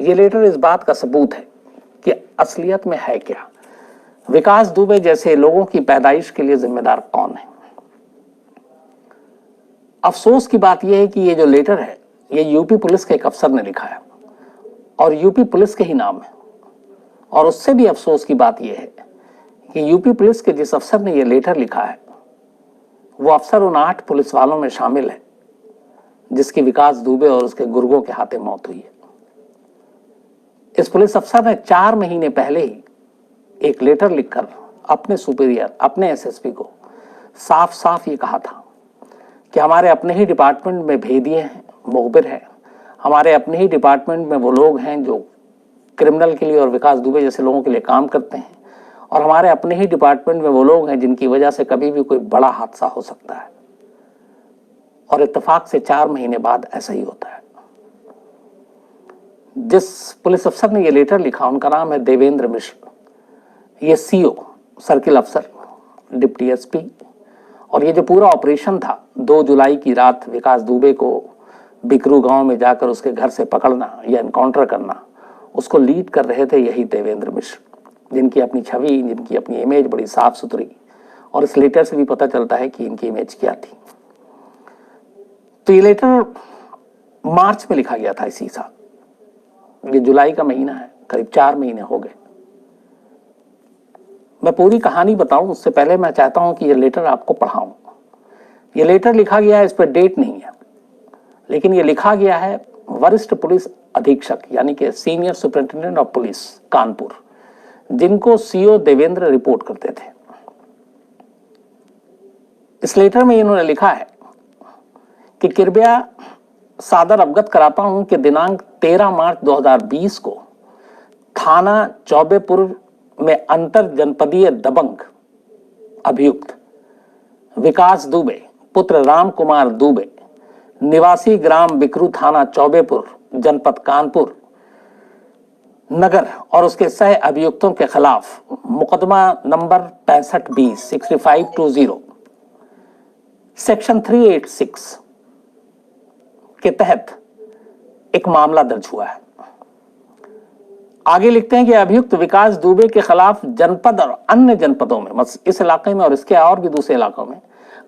ये लेटर इस बात का सबूत है कि असलियत में है क्या, विकास दुबे जैसे लोगों की पैदाइश के लिए जिम्मेदार कौन है। अफसोस की बात यह है कि ये जो लेटर है ये यूपी पुलिस के एक अफसर ने लिखा है और यूपी पुलिस के ही नाम है। और उससे भी अफसोस की बात यह है कि यूपी पुलिस के जिस अफसर ने यह लेटर लिखा है वो अफसर उन 8 पुलिस वालों में शामिल है जिसकी विकास दुबे और उसके गुर्गों के हाथे मौत हुई है। इस पुलिस अफसर ने 4 महीने पहले ही एक लेटर लिखकर अपने सुपीरियर, अपने एसएसपी को साफ साफ ये कहा था कि हमारे अपने ही डिपार्टमेंट में भेदिए हैं, मुखबिर हैं, हमारे अपने ही डिपार्टमेंट में वो लोग हैं जो क्रिमिनल के लिए और विकास दुबे जैसे लोगों के लिए काम करते हैं, और हमारे अपने ही डिपार्टमेंट में वो लोग हैं जिनकी वजह से कभी भी कोई बड़ा हादसा हो सकता है। और इत्तेफाक से 4 महीने बाद ऐसा ही होता है। जिस पुलिस अफसर ने ये लेटर लिखा उनका नाम है देवेंद्र मिश्र। ये सीओ, सर्किल अफसर, डिप्टी एसपी, और ये जो पूरा ऑपरेशन था 2 जुलाई की रात विकास दुबे को बिकरू गांव में जाकर उसके घर से पकड़ना या एनकाउंटर करना, उसको लीड कर रहे थे यही देवेंद्र मिश्र, जिनकी अपनी छवि, जिनकी अपनी इमेज बड़ी साफ सुथरी, और इस लेटर से भी पता चलता है कि इनकी इमेज क्या थी। तो ये लेटर मार्च में लिखा गया था इसी साल। ये जुलाई का महीना है, करीब 4 महीने हो गए। मैं पूरी कहानी बताऊं उससे पहले मैं चाहता हूं कि ये लेटर आपको पढ़ाऊं। ये लेटर लिखा गया है, इस पर डेट नहीं है, लेकिन ये लिखा गया है वरिष्ठ पुलिस अधीक्षक यानी कि senior superintendent of police Kanpur, जिनको सीओ देवेंद्र रिपोर्ट करते थे। इस लेटर में इन्होंने लिखा है कि कृपया सादर अवगत कराता हूं कि दिनांक 13 मार्च 2020 को थाना चौबेपुर में अंतर जनपदीय दबंग अभियुक्त विकास दुबे पुत्र राम कुमार दुबे निवासी ग्राम बिकरू थाना चौबेपुर जनपद कानपुर नगर और उसके सह अभियुक्तों के खिलाफ मुकदमा नंबर 6520 6520 सेक्शन 386 के तहत एक मामला दर्ज हुआ है। आगे लिखते हैं कि अभियुक्त विकास दुबे के खिलाफ जनपद और अन्य जनपदों में, इस इलाके में और इसके और भी दूसरे इलाकों में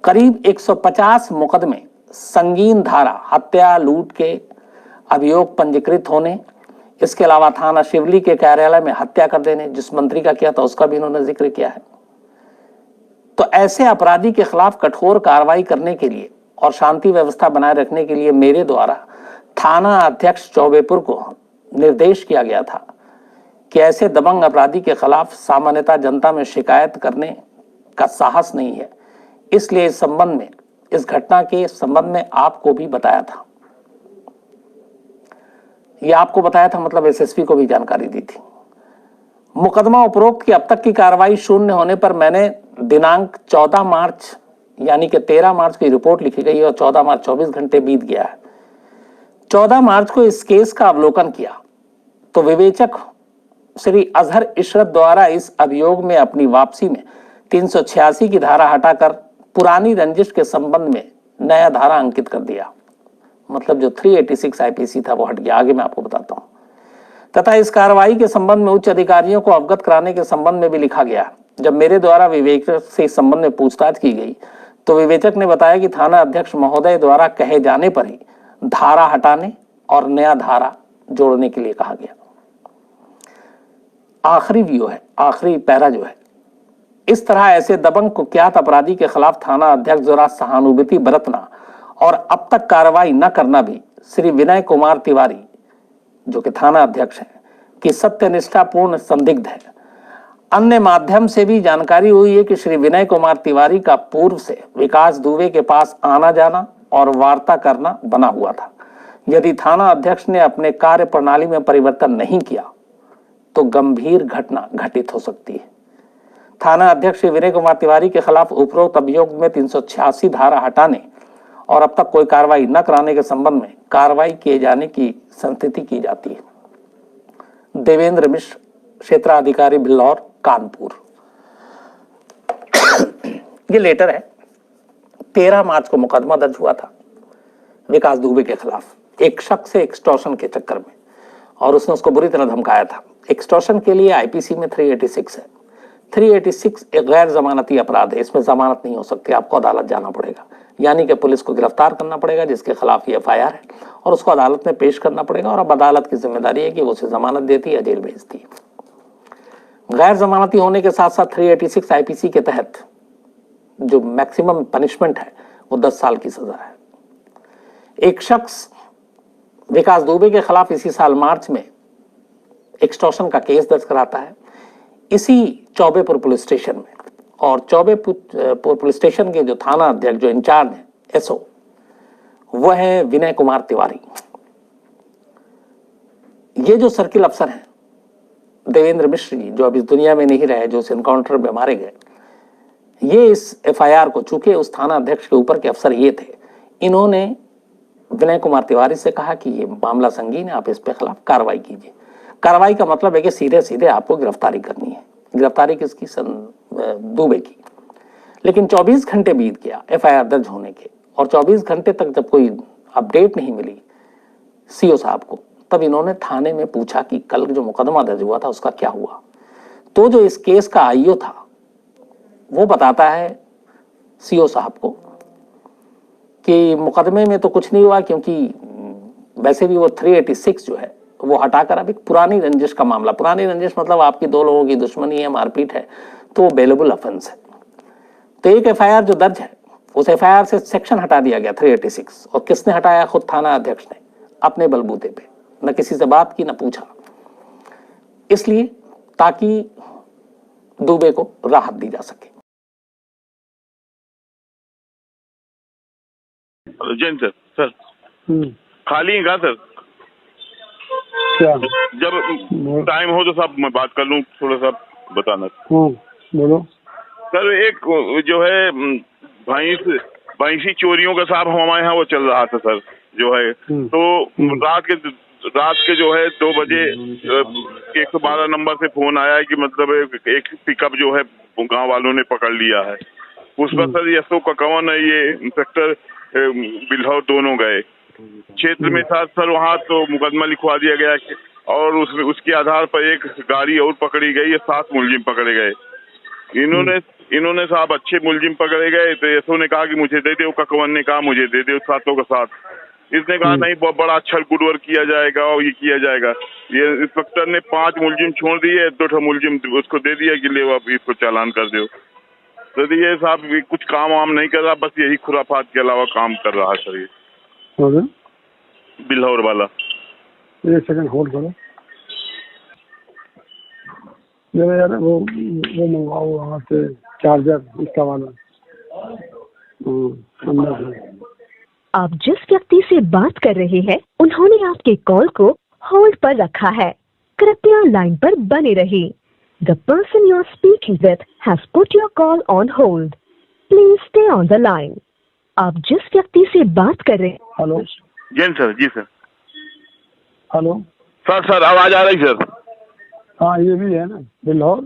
करीब 150 मुकदमे संगीन धारा हत्या लूट के अभियोग पंजीकृत होने, इसके अलावा थाना शिवली के कार्यालय में हत्या कर देने, जिस मंत्री का किया था उसका भी इन्होंने जिक्र किया है। तो ऐसे अपराधी के खिलाफ कठोर कार्रवाई करने के लिए और शांति व्यवस्था बनाए रखने के लिए मेरे द्वारा थाना अध्यक्ष चौबेपुर को निर्देश किया गया था कि ऐसे दबंग अपराधी के खिलाफ सामान्यतः जनता में शिकायत करने का साहस नहीं है, इसलिए इस संबंध में, इस घटना के संबंध में आपको भी बताया था। यह आपको बताया था मतलब एसएसपी को भी जानकारी दी थी। मुकदमा उपरोक्त की अब तक की कार्रवाई शून्य होने पर मैंने दिनांक 14 मार्च यानी कि 13 मार्च की रिपोर्ट लिखी गई और 14 मार्च 24 घंटे बीत गया है। 14 मार्च को इस केस का अवलोकन किया तो विवेचक श्री अजहर इशरत द्वारा इस अभियोग में अपनी वापसी में 386 की धारा हटाकर पुरानी रंजिश के संबंध में नया धारा अंकित कर दिया। मतलब जो 386 आईपीसी था वो हट गया। आगे मैं आपको बताता हूं। तथा इस कार्रवाई के संबंध में उच्च अधिकारियों को अवगत कराने के संबंध में भी लिखा गया। जब मेरे द्वारा विवेचक से इस संबंध में पूछताछ की गई तो विवेचक ने बताया कि थाना अध्यक्ष महोदय द्वारा कहे जाने पर ही धारा हटाने और नया धारा जोड़ने के लिए कहा गया। आखिरी व्यू है, आखिरी पैरा जो है, इस तरह ऐसे दबंग कुख्यात अपराधी के खिलाफ थाना अध्यक्ष द्वारा सहानुभूति बरतना और अब तक कार्रवाई न करना भी श्री विनय कुमार तिवारी जो कि थाना अध्यक्ष हैं कि सत्यनिष्ठापूर्ण संदिग्ध है। अन्य माध्यम से भी जानकारी हुई है कि श्री विनय कुमार तिवारी का पूर्व से विकास दुबे के पास आना जाना और वार्ता करना बना हुआ था। यदि थाना अध्यक्ष ने अपने कार्य प्रणाली में परिवर्तन नहीं किया तो गंभीर घटना घटित हो सकती है। थाना अध्यक्ष श्री विनय कुमार तिवारी के खिलाफ उपरोक्त अभियोग में 386 धारा हटाने और अब तक कोई कार्रवाई न कराने के संबंध में कार्रवाई किए जाने की संस्थिति की जाती है। देवेंद्र मिश्र, क्षेत्राधिकारी बिल्लौर, कानपुर। ये लेटर है। 13 मार्च को मुकदमा दर्ज हुआ था विकास दुबे के खिलाफ एक शख्स से एक्सटॉर्शन के चक्कर में, और उसने उसको बुरी तरह धमकाया था। एक्सटॉर्शन के लिए आईपीसी में 386 है। 386 एक गैर जमानती अपराध है, इसमें जमानत नहीं हो सकती, आपको अदालत जाना पड़ेगा, यानी कि पुलिस को गिरफ्तार करना पड़ेगा जिसके खिलाफ ये एफआईआर है, और उसको अदालत में पेश करना पड़ेगा, और अब अदालत की जिम्मेदारी है कि वो उसे जमानत देती है या जेल भेजती है। गैर जमानती होने के साथ साथ 386 आईपीसी के तहत जो मैक्सिमम पनिशमेंट है वो 10 साल की सजा है। एक शख्स विकास दुबे के खिलाफ इसी साल मार्च में एक्सटॉर्शन का केस दर्ज कराता है इसी चौबेपुर पुलिस स्टेशन में, और चौबेपुर पुलिस स्टेशन के जो थाना अध्यक्ष, जो इंचार्ज है एसओ, वह है विनय कुमार तिवारी। ये जो सर्किल अफसर हैं देवेंद्र मिश्र जी, जो अब इस दुनिया में नहीं रहे, जो इस एनकाउंटर में मारे गए, ये इस एफआईआर को, चूंकि उस थाना अध्यक्ष के ऊपर के अफसर ये थे, इन्होंने विनय कुमार तिवारी से कहा कि ये मामला संगीन है, आप इस पे खिलाफ कार्रवाई कीजिए। कार्रवाई का मतलब है कि सीधे सीधे आपको गिरफ्तारी करनी है। गिरफ्तारी किसकी? दुबे की। लेकिन 24 घंटे बीत गया एफआईआर दर्ज होने के, और 24 घंटे तक जब कोई अपडेट नहीं मिली सीओ साहब को, तब इन्होंने थाने में पूछा कि कल जो मुकदमा दर्ज हुआ था उसका क्या हुआ। तो जो इस केस का आईओ था वो बताता है सीओ साहब को कि मुकदमे में तो कुछ नहीं हुआ, क्योंकि वैसे भी वो 386 जो है वो हटाकर अब एक पुरानी रंजिश का मामला, पुरानी रंजिश मतलब आपकी दो लोगों की दुश्मनी है, मारपीट है, तो बेलेबल ऑफेंस है। तो एक एफआईआर जो दर्ज है उस एफआईआर से सेक्शन हटा दिया गया 386, और किसने हटाया? खुद थाना अध्यक्ष ने, अपने बलबूते पे, न किसी से बात की न पूछा, इसलिए ताकि दुबे को राहत दी जा सके। जैन सर खाली है सर? क्या जब टाइम हो तो साहब मैं बात कर लूं, थोड़ा सा बताना। बोलो सर, एक जो है भैंसी चोरियों का साहब हमारे यहाँ वो चल रहा था सर, जो है तो रात के जो है 2 बजे 112 नंबर से फोन आया है कि मतलब एक पिकअप जो है गांव वालों ने पकड़ लिया है। उस पर सर यसो ककवन है, ये इंस्पेक्टर बिल्हौर दोनों गए क्षेत्र में था सर, वहाँ तो मुकदमा लिखवा दिया गया, और उसके आधार पर एक गाड़ी और पकड़ी गई है, 7 मुलजिम पकड़े गए। इन्होंने साहब अच्छे मुलजिम पकड़े गए, तो यसो ने कहा कि मुझे दे दो, ककवन ने कहा मुझे दे दो 7 का 7। इसने कहा नहीं, बहुत बड़ा अच्छा गुड वर्क किया जाएगा और ये किया जाएगा। ये इंस्पेक्टर ने 5 मुलजिम छोड़ दिए, 2 मुलजिम उसको दे दिया कि ले आप इसको चालान कर दो। तो ये साहब कुछ काम वाम नहीं कर रहा, बस यही खुराफात के अलावा काम कर रहा है सर ये बिल्हौर वाला। 1 सेकंड होल्ड करो जरा यार, वो मंगवाओ वहाँ से चार्जर इसका वाला। आप जिस व्यक्ति से बात कर रहे हैं उन्होंने आपके कॉल को होल्ड पर रखा है, कृपया लाइन पर बने रहिए। The person you are speaking with has put your call on hold. Please stay on the line. आप जिस व्यक्ति से बात कर रहे हैं। Hello Jain sir? जी सर। हेलो सर आवाज आ रही सर? हाँ, ये भी है ना बिल्हौर?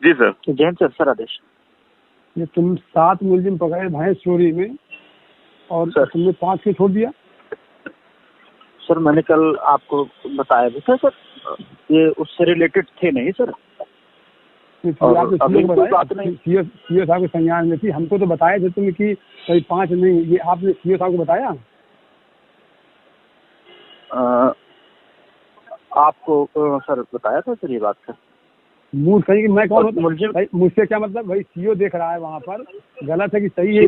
जी सर। जैन सर आदेश। ये तुम 7 मुलजिम पकड़े भैंस चोरी में, और तुमने 5 के छोड़ दिया? सर मैंने कल आपको बताया भी था सर, ये उससे रिलेटेड थे नहीं सर। आपने सीओ साहब के संज्ञान में थी, हमको तो बताए थे तुम कि कहीं 5 नहीं, ये आपने सीओ साहब को बताया? आपको सर बताया था सर ये बात सर। मूड सही कि मैं कौन होता भाई? मुझसे क्या मतलब भाई? सीओ देख रहा है वहाँ पर, गलत है कि सही है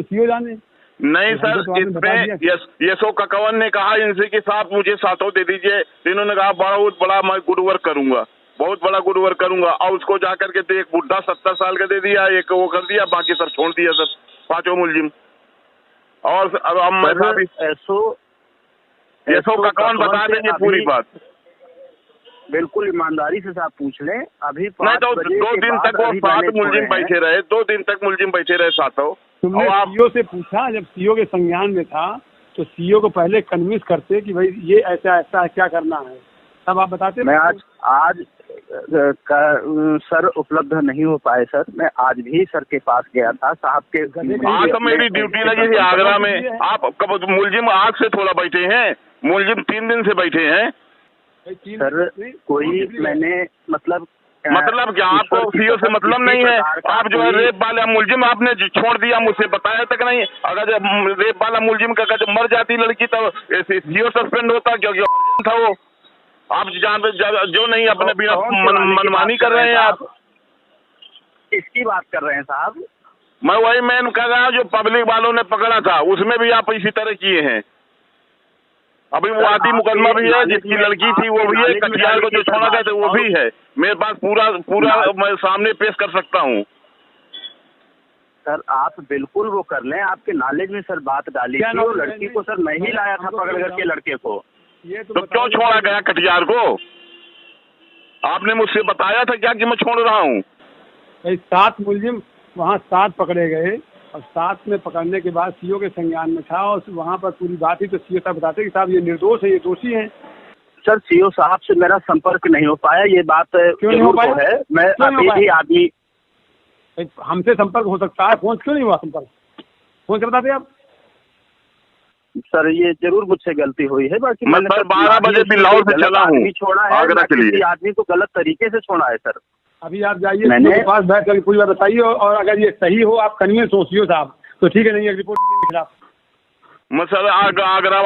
सीओ जाने। नहीं सर, इसमें यसो ककवन ने कहा इनसे कि साहब मुझे 7 दे दीजिए, इन्होंने कहा बहुत बड़ा मैं गुड वर्क करूंगा, बहुत बड़ा गुड वर्क करूंगा, और उसको जाकर के तो एक बुढ़ा 70 साल का दे दिया, एक वो कर दिया, बाकी सर छोड़ दिया सर 5 मुलजिम। और अब मैं यसो ककवन बता देंगे पूरी बात। बिल्कुल ईमानदारी से आप पूछ लें। अभी नहीं तो 2 दिन तक वो 7 मुलजिम बैठे रहे, 2 दिन तक मुलजिम बैठे रहे 7। तुमने सीओ से पूछा? जब सीओ के संज्ञान में था तो सीओ को पहले कन्विंस करते कि भाई ये ऐसा ऐसा है, क्या करना है, तब आप बताते। मैं आज सर उपलब्ध नहीं हो पाए सर, मैं आज भी सर के पास गया था साहब के। आज तो मेरी ड्यूटी लगी थी आगरा में। आप कब मुलजिम आज से थोड़ा बैठे हैं, मुलजिम 3 दिन से बैठे हैं। सर कोई मैंने मतलब क्या आपको सीओ से मतलब नहीं है? आप जो है रेप वाला मुलजिम आपने छोड़ दिया, मुझसे बताया तक नहीं। अगर जब रेप वाला मुलजिम का जब मर जाती लड़की तो सीओ सस्पेंड होता, क्योंकि अर्जेंट था वो। आप जो नहीं अपने बिना मनमानी कर रहे हैं आप। किसकी बात कर रहे हैं साहब? मैं वही मैन कह रहा हूँ जो पब्लिक वालों ने पकड़ा था, उसमें भी आप इसी तरह किए हैं। अभी वो आदि मुकदमा भी है, जिसकी लड़की थी वो भी है, कटियार को जो छोड़ा गया था वो भी है। मेरे पास पूरा मैं सामने पेश कर सकता हूँ। सर आप बिल्कुल वो कर लें, आपके नॉलेज में सर बात डाली थी। वो लड़की को सर मैं ही लाया था पकड़ करके लड़के को। तो क्यों छोड़ा गया कटियार को? आपने मुझसे बताया था क्या कि मैं छोड़ रहा हूँ? 7 मुलजिम वहाँ 7 पकड़े गए और 7 में पकड़ने के बाद सीओ के संज्ञान में था और वहाँ पर पूरी बात ही तो सीओ साहब बताते कि साहब ये निर्दोष है, ये दोषी हैं। सर सीओ साहब से मेरा संपर्क नहीं हो पाया, ये बात क्यों नहीं हो पाया? है। मैं अभी भी आदमी हमसे संपर्क हो सकता है, फोन क्यों नहीं हुआ संपर्क? फोन से बताते आप। सर ये जरूर मुझसे गलती हुई है, बाकी मैं 12 बजे बिलावर से चला हूँ छोड़ा है आगरा के लिए। आदमी को गलत तरीके से छोड़ा है सर। अभी आप जाइए मेरे पास बैठ कर पूरी बात बताइए और अगर ये सही हो आप कन्विंस हो सीओ साहब तो ठीक है, नहीं रिपोर्ट कीजिए खिलाफ। मैं सर आगरा आ गया।